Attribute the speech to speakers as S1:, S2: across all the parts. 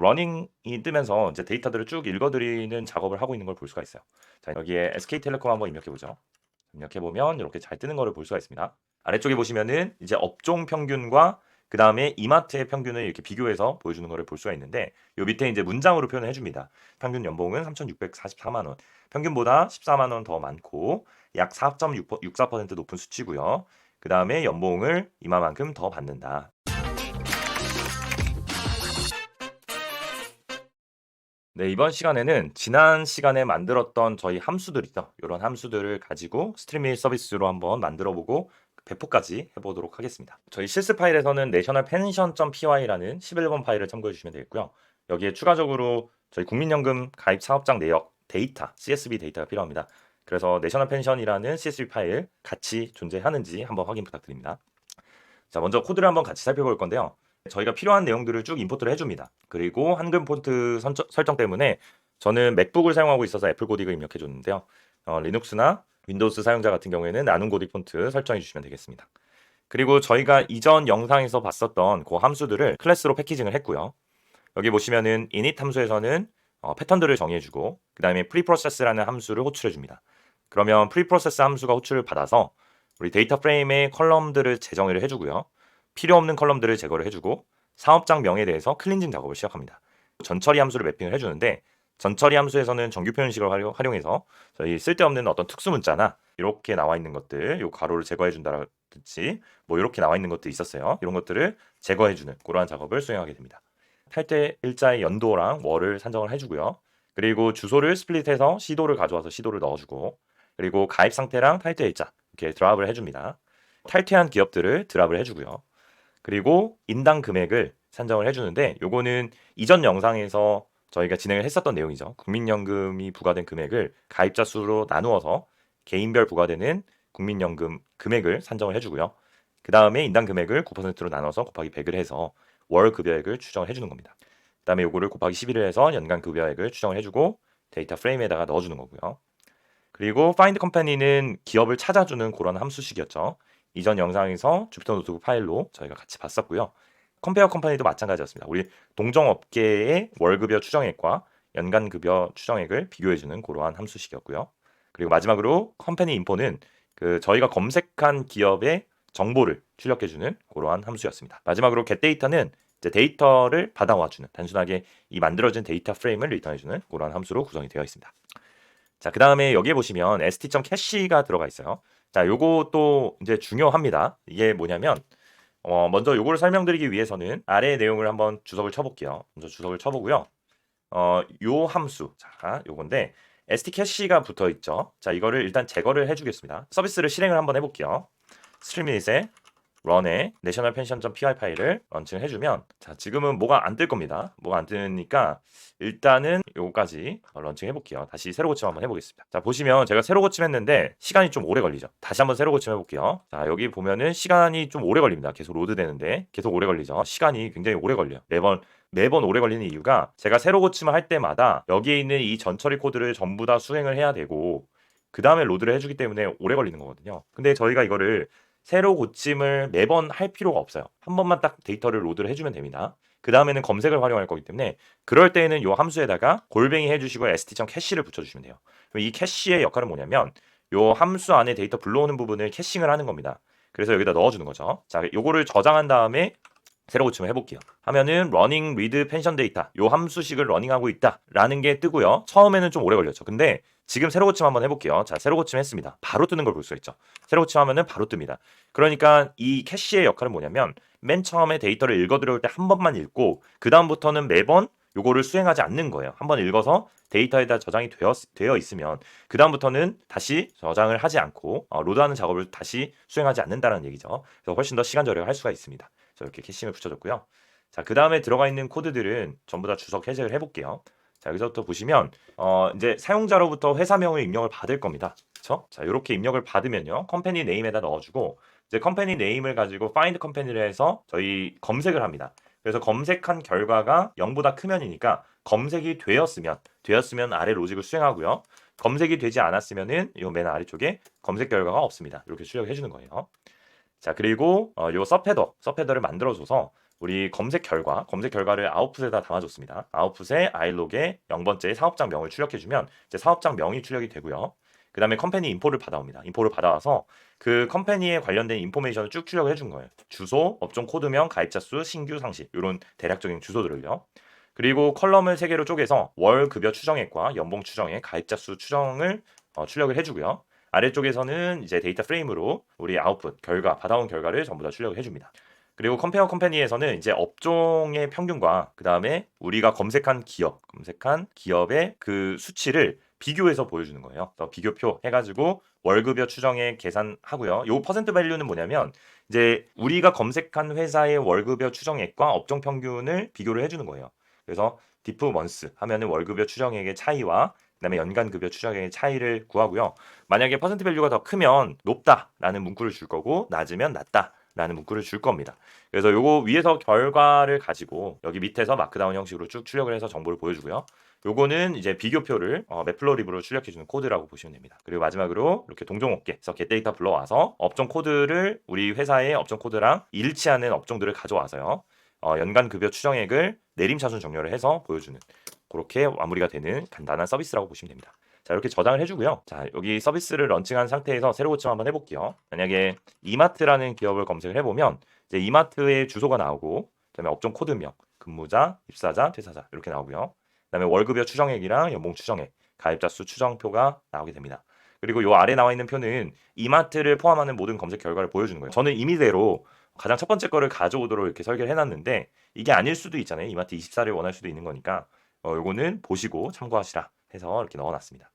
S1: 러닝이 뜨면서 이제 데이터들을 쭉 읽어드리는 작업을 하고 있는 걸 볼 수가 있어요. 자, 여기에 SK텔레콤 한번 입력해 보죠. 입력해 보면 이렇게 잘 뜨는 거를 볼 수가 있습니다. 아래쪽에 보시면은 이제 업종 평균과 그 다음에 이마트의 평균을 이렇게 비교해서 보여주는 거를 볼 수가 있는데, 요 밑에 이제 문장으로 표현을 해줍니다. 평균 연봉은 3,644만 원, 평균보다 14만 원 더 많고 약 4.64% 높은 수치고요. 그 다음에 연봉을 이만큼 더 받는다. 네, 이번 시간에는 지난 시간에 만들었던 저희 함수들이죠. 이런 함수들을 가지고 스트리밍 서비스로 한번 만들어 보고 배포까지 해보도록 하겠습니다. 저희 실습 파일에서는 nationalpension.py라는 11번 파일을 참고해 주시면 되겠고요. 여기에 추가적으로 저희 국민연금 가입 사업장 내역 데이터, CSV 데이터가 필요합니다. 그래서 내셔널 펜션이라는 CSV 파일 같이 존재하는지 한번 확인 부탁드립니다. 자, 먼저 코드를 한번 같이 살펴볼 건데요. 저희가 필요한 내용들을 쭉 임포트를 해줍니다. 그리고 한글 폰트 설정 때문에 저는 맥북을 사용하고 있어서 애플 고딕을 입력해 줬는데요. 리눅스나 윈도우스 사용자 같은 경우에는 나눔 고딕 폰트 설정해 주시면 되겠습니다. 그리고 저희가 이전 영상에서 봤었던 그 함수들을 클래스로 패키징을 했고요. 여기 보시면은 init 함수에서는 패턴들을 정의해주고 그 다음에 preprocess라는 함수를 호출해줍니다. 그러면 preprocess 함수가 호출을 받아서 우리 데이터 프레임의 컬럼들을 재정의를 해주고요. 필요 없는 컬럼들을 제거를 해주고 사업장 명에 대해서 클린징 작업을 시작합니다. 전처리 함수를 매핑을 해주는데, 전처리 함수에서는 정규 표현식을 활용해서 저희 쓸데없는 어떤 특수 문자나 이렇게 나와 있는 것들, 요 가로를 제거해 준다든지 뭐 이렇게 나와 있는 것도 있었어요. 이런 것들을 제거해주는 그러한 작업을 수행하게 됩니다. 탈퇴 일자의 연도랑 월을 산정을 해주고요. 그리고 주소를 스플릿해서 시도를 가져와서 시도를 넣어주고, 그리고 가입 상태랑 탈퇴 일자 이렇게 드랍을 해줍니다. 탈퇴한 기업들을 드랍을 해주고요. 그리고 인당 금액을 산정을 해주는데, 요거는 이전 영상에서 저희가 진행을 했었던 내용이죠. 국민연금이 부과된 금액을 가입자 수로 나누어서 개인별 부과되는 국민연금 금액을 산정을 해주고요. 그 다음에 인당 금액을 9%로 나눠서 곱하기 100을 해서 월 급여액을 추정을 해주는 겁니다. 그 다음에 요거를 곱하기 11을 해서 연간 급여액을 추정을 해주고 데이터 프레임에다가 넣어주는 거고요. 그리고 find company는 기업을 찾아주는 그런 함수식이었죠. 이전 영상에서 주피터 노트북 파일로 저희가 같이 봤었고요. 컴페어 컴퍼니도 마찬가지였습니다. 우리 동종 업계의 월급여 추정액과 연간 급여 추정액을 비교해주는 그러한 함수식이었고요. 그리고 마지막으로 컴퍼니 인포는 그 저희가 검색한 기업의 정보를 출력해주는 그러한 함수였습니다. 마지막으로 get 데이터는 이제 데이터를 받아와주는, 단순하게 이 만들어진 데이터 프레임을 리턴해주는 그러한 함수로 구성이 되어 있습니다. 자, 그 다음에 여기에 보시면 st.cache가 들어가 있어요. 자, 요것도 이제 중요합니다. 이게 뭐냐면 먼저 요거를 설명드리기 위해서는 아래의 내용을 한번 주석을 쳐볼게요. 먼저 주석을 쳐보고요. 요 함수, 자, 요건데 stcache가 붙어 있죠. 자, 이거를 일단 제거를 해주겠습니다. 서비스를 실행을 한번 해볼게요. 스트림밋에 런에 nationalpension.py 파일을 런칭을 해주면, 자, 지금은 뭐가 안 뜰 겁니다. 뭐가 안 뜨니까 일단은 요거까지 런칭 해볼게요. 다시 새로 고침 한번 해보겠습니다. 자, 보시면 제가 새로 고침했는데 시간이 좀 오래 걸리죠. 다시 한번 새로 고침 해볼게요. 자, 여기 보면은 시간이 좀 오래 걸립니다. 계속 로드 되는데 계속 오래 걸리죠. 시간이 굉장히 오래 걸려요. 매번 오래 걸리는 이유가, 제가 새로 고침을 할 때마다 여기에 있는 이 전처리 코드를 전부 다 수행을 해야 되고 그 다음에 로드를 해주기 때문에 오래 걸리는 거거든요. 근데 저희가 이거를 새로 고침을 매번 할 필요가 없어요. 한 번만 딱 데이터를 로드를 해주면 됩니다. 그 다음에는 검색을 활용할 거기 때문에 그럴 때에는 이 함수에다가 골뱅이 해주시고 st.cache를 붙여주시면 돼요. 그럼 이 캐시의 역할은 뭐냐면 이 함수 안에 데이터 불러오는 부분을 캐싱을 하는 겁니다. 그래서 여기다 넣어주는 거죠. 자, 요거를 저장한 다음에 새로 고침을 해볼게요. 하면은 running read pension data, 요 함수식을 러닝하고 있다라는 게 뜨고요. 처음에는 좀 오래 걸렸죠. 근데 지금 새로 고침 한번 해볼게요. 자, 새로 고침했습니다. 바로 뜨는 걸 볼 수 있죠. 새로 고침하면은 바로 뜹니다. 그러니까 이 캐시의 역할은 뭐냐면 맨 처음에 데이터를 읽어 들어올 때 한 번만 읽고 그 다음부터는 매번 요거를 수행하지 않는 거예요. 한번 읽어서 데이터에다 저장이 되어 있으면 그 다음부터는 다시 저장을 하지 않고 로드하는 작업을 다시 수행하지 않는다는 얘기죠. 그래서 훨씬 더 시간 절약을 할 수가 있습니다. 이렇게 캐싱을 붙여줬고요. 자, 그 다음에 들어가 있는 코드들은 전부 다 주석 해제를 해볼게요. 자, 여기서부터 보시면 이제 사용자로부터 회사명을 입력을 받을 겁니다. 그렇죠? 자, 이렇게 입력을 받으면요, 컴퍼니 네임에다 넣어주고 이제 컴퍼니 네임을 가지고 find 컴퍼니를 해서 저희 검색을 합니다. 그래서 검색한 결과가 0보다 크면이니까 검색이 되었으면 아래 로직을 수행하고요. 검색이 되지 않았으면은 이 맨 아래쪽에 검색 결과가 없습니다. 이렇게 출력해 주는 거예요. 자, 그리고 요 서패더를 만들어줘서 우리 검색 결과를 아웃풋에다 담아줬습니다. 아웃풋에 아이록에 0번째 사업장 명을 출력해주면 이제 사업장 명이 출력이 되고요. 그 다음에 컴퍼니 인포를 받아옵니다. 인포를 받아와서 그 컴퍼니에 관련된 인포메이션을 쭉 출력을 해준 거예요. 주소, 업종 코드명, 가입자 수, 신규 상시 이런 대략적인 주소들을요. 그리고 컬럼을 3개로 쪼개서 월 급여 추정액과 연봉 추정액, 가입자 수 추정을 출력을 해주고요. 아래쪽에서는 이제 데이터 프레임으로 우리 아웃풋, 받아온 결과를 전부 다 출력을 해줍니다. 그리고 컴페어 컴퍼니에서는 이제 업종의 평균과 그 다음에 우리가 검색한 기업의 그 수치를 비교해서 보여주는 거예요. 그래서 비교표 해가지고 월급여 추정액 계산하고요. 요 퍼센트 밸류는 뭐냐면 이제 우리가 검색한 회사의 월급여 추정액과 업종 평균을 비교를 해주는 거예요. 그래서 디프 먼스 하면은 월급여 추정액의 차이와 그다음에 연간 급여 추정액의 차이를 구하고요. 만약에 퍼센트 밸류가 더 크면 높다라는 문구를 줄 거고 낮으면 낮다라는 문구를 줄 겁니다. 그래서 요거 위에서 결과를 가지고 여기 밑에서 마크다운 형식으로 쭉 출력을 해서 정보를 보여주고요. 요거는 이제 비교표를 매플로립으로 출력해주는 코드라고 보시면 됩니다. 그리고 마지막으로 이렇게 동종업계에서 겟데이터 불러와서 업종 코드를 우리 회사의 업종 코드랑 일치하는 업종들을 가져와서요. 연간 급여 추정액을 내림차순 정렬을 해서 보여주는 그렇게 마무리가 되는 간단한 서비스라고 보시면 됩니다. 자, 이렇게 저장을 해주고요. 자, 여기 서비스를 런칭한 상태에서 새로 고침 한번 해볼게요. 만약에 이마트라는 기업을 검색을 해보면 이제 이마트의 주소가 나오고 그다음에 업종 코드명, 근무자, 입사자, 퇴사자 이렇게 나오고요. 그다음에 월급여 추정액이랑 연봉 추정액, 가입자 수 추정표가 나오게 됩니다. 그리고 요 아래 나와 있는 표는 이마트를 포함하는 모든 검색 결과를 보여주는 거예요. 저는 임의대로 가장 첫 번째 거를 가져오도록 이렇게 설계를 해놨는데 이게 아닐 수도 있잖아요. 이마트 24를 원할 수도 있는 거니까 요거는 보시고 참고하시라 해서 이렇게 넣어놨습니다.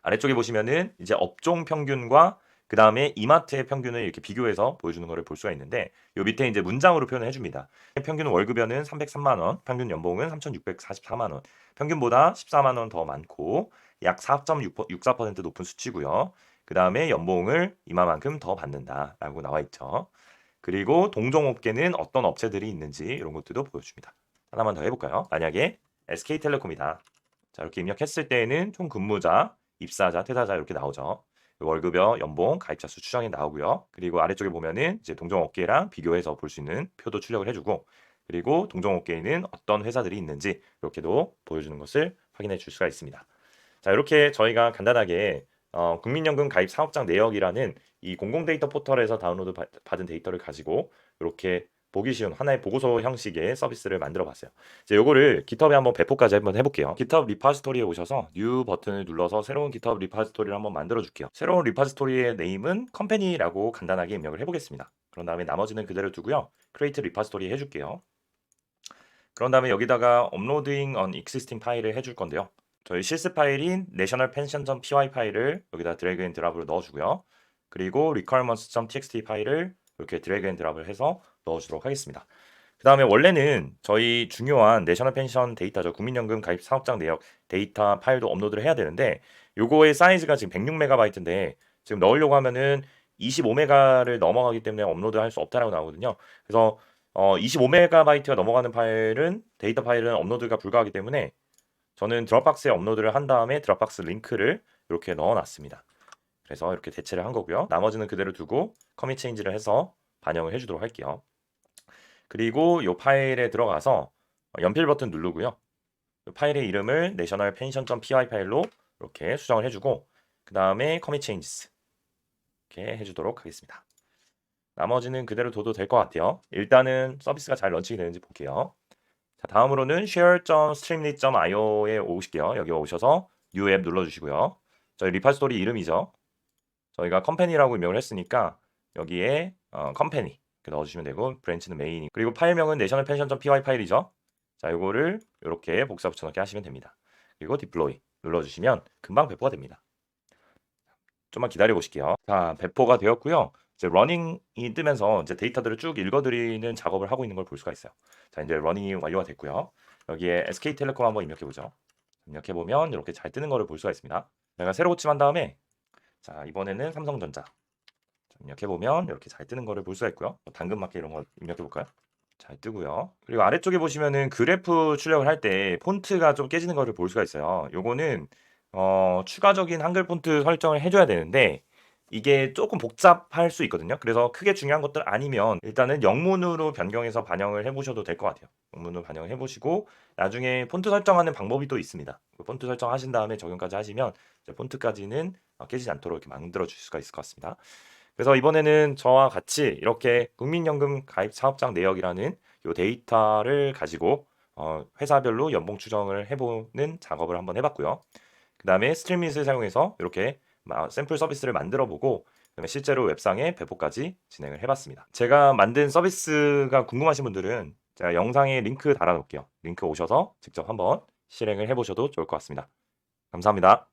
S1: 아래쪽에 보시면은 이제 업종 평균과 그 다음에 이마트의 평균을 이렇게 비교해서 보여주는 것을 볼 수가 있는데 요 밑에 이제 문장으로 표현을 해줍니다. 평균 월급여는 303만 원, 평균 연봉은 3,644만 원, 평균보다 14만 원 더 많고 약 4.64% 높은 수치고요. 그 다음에 연봉을 이만큼 더 받는다라고 나와 있죠. 그리고 동종업계는 어떤 업체들이 있는지 이런 것들도 보여줍니다. 하나만 더 해볼까요? 만약에 SK텔레콤이다. 자, 이렇게 입력했을 때에는 총 근무자, 입사자, 퇴사자 이렇게 나오죠. 월급여, 연봉, 가입자 수 추정이 나오고요. 그리고 아래쪽에 보면은 이제 동종업계랑 비교해서 볼 수 있는 표도 출력을 해주고, 그리고 동종업계에는 어떤 회사들이 있는지 이렇게도 보여주는 것을 확인해 줄 수가 있습니다. 자, 이렇게 저희가 간단하게 국민연금 가입 사업장 내역이라는 이 공공데이터 포털에서 다운로드 받은 데이터를 가지고 이렇게 보기 쉬운 하나의 보고서 형식의 서비스를 만들어 봤어요. 이제 요거를 GitHub에 한번 배포까지 한번 해볼게요. GitHub 리파지토리에 오셔서 New 버튼을 눌러서 새로운 GitHub 리파지토리를 한번 만들어 줄게요. 새로운 리파지토리의 네임은 컴퍼니라고 간단하게 입력을 해보겠습니다. 그런 다음에 나머지는 그대로 두고요. Create 리파지토리 해줄게요. 그런 다음에 여기다가 Uploading on Existing 파일을 해줄 건데요. 저희 실습 파일인 nationalpension.py 파일을 여기다 드래그 앤 드랍으로 넣어주고요. 그리고 requirements.txt 파일을 이렇게 드래그 앤 드랍을 해서 넣어주도록 하겠습니다. 그 다음에 원래는 저희 중요한 내셔널 펜션 데이터죠. 국민연금 가입 사업장 내역 데이터 파일도 업로드를 해야 되는데 요거의 사이즈가 지금 106MB인데 지금 넣으려고 하면은 25MB를 넘어가기 때문에 업로드할 수 없다라고 나오거든요. 그래서 25MB가 넘어가는 데이터 파일은 업로드가 불가하기 때문에 저는 드롭박스에 업로드를 한 다음에 드롭박스 링크를 이렇게 넣어놨습니다. 그래서 이렇게 대체를 한 거고요. 나머지는 그대로 두고 커밋 체인지를 해서 반영을 해주도록 할게요. 그리고 이 파일에 들어가서 연필 버튼 누르고요. 이 파일의 이름을 nationalpension.py 파일로 이렇게 수정을 해주고 그 다음에 커밋 체인지스 이렇게 해주도록 하겠습니다. 나머지는 그대로 둬도 될 것 같아요. 일단은 서비스가 잘 런칭이 되는지 볼게요. 자, 다음으로는 share.streamlit.io에 오실게요. 여기 오셔서 new 앱 눌러주시고요. 저희 리파지토리 이름이죠. 저희가 컴퍼니라고 입력을 했으니까 여기에 컴퍼니 넣어주시면 되고 브랜치는 메인 그리고 파일명은 nationalpension.py 파일이죠. 자, 이거를 이렇게 복사 붙여넣기 하시면 됩니다. 그리고 디플로이 눌러주시면 금방 배포가 됩니다. 좀만 기다려 보실게요. 자, 배포가 되었고요. 이제 러닝이 뜨면서 이제 데이터들을 쭉 읽어드리는 작업을 하고 있는 걸 볼 수가 있어요. 자, 이제 러닝이 완료가 됐고요. 여기에 SK텔레콤 한번 입력해 보죠. 입력해 보면 이렇게 잘 뜨는 거를 볼 수가 있습니다. 제가 새로 고침한 다음에 자, 이번에는 삼성전자 입력해 보면 이렇게 잘 뜨는 거를 볼 수가 있고요. 당근마켓 이런 거 입력해 볼까요? 잘 뜨고요. 그리고 아래쪽에 보시면은 그래프 출력을 할 때 폰트가 좀 깨지는 거를 볼 수가 있어요. 요거는 추가적인 한글 폰트 설정을 해줘야 되는데 이게 조금 복잡할 수 있거든요. 그래서 크게 중요한 것들 아니면 일단은 영문으로 변경해서 반영을 해 보셔도 될 것 같아요. 영문으로 반영해 보시고 나중에 폰트 설정하는 방법이 또 있습니다. 그 폰트 설정하신 다음에 적용까지 하시면 이제 폰트까지는 깨지지 않도록 이렇게 만들어 주실 수가 있을 것 같습니다. 그래서 이번에는 저와 같이 이렇게 국민연금 가입 사업장 내역이라는 요 데이터를 가지고 회사별로 연봉 추정을 해보는 작업을 한번 해봤고요. 그 다음에 스트림밋을 사용해서 이렇게 샘플 서비스를 만들어 보고 그다음에 실제로 웹상에 배포까지 진행을 해봤습니다. 제가 만든 서비스가 궁금하신 분들은 제가 영상에 링크 달아놓을게요. 링크 오셔서 직접 한번 실행을 해보셔도 좋을 것 같습니다. 감사합니다.